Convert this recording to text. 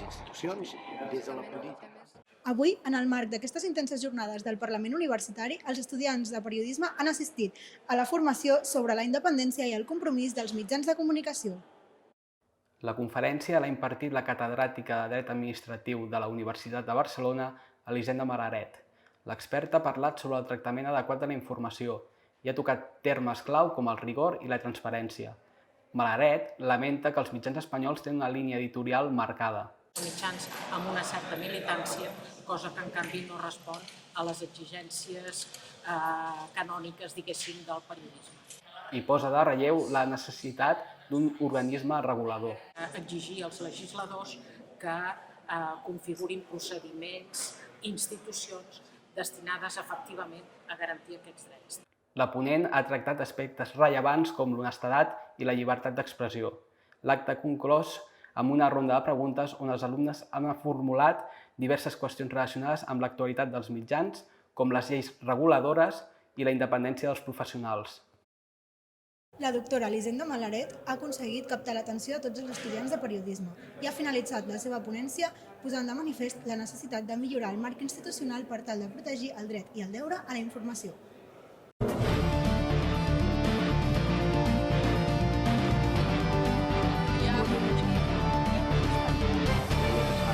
institucions i des de la política. Avui, en el marc d'aquestes intenses jornades del Parlament Universitari, els estudiants de periodisme han assistit a la formació sobre la independència i el compromís dels mitjans de comunicació. La conferència l'ha impartit la catedràtica de Dret Administratiu de la Universitat de Barcelona, Elisenda Malaret. L'experta ha parlat sobre el tractament adequat de la informació i ha tocat termes clau com el rigor i la transparència. Malaret lamenta que els mitjans espanyols tenen una línia editorial marcada. Mitjans amb una certa militància, cosa que en canvi no respon a les exigències canòniques, diguéssim, del periodisme. I posa de relleu la necessitat d'un organisme regulador. Exigir als legisladors que configurin procediments, institucions destinades efectivament a garantir aquests drets. La ponent ha tractat aspectes rellevants com l'honestedat i la llibertat d'expressió. L'acte ha conclòs amb una ronda de preguntes on els alumnes han formulat diverses qüestions relacionades amb l'actualitat dels mitjans, com les lleis reguladores i la independència dels professionals. La doctora Elisenda Malaret ha aconseguit captar l'atenció de tots els estudiants de periodisme i ha finalitzat la seva ponència posant de manifest la necessitat de millorar el marc institucional per tal de protegir el dret i el deure a la informació.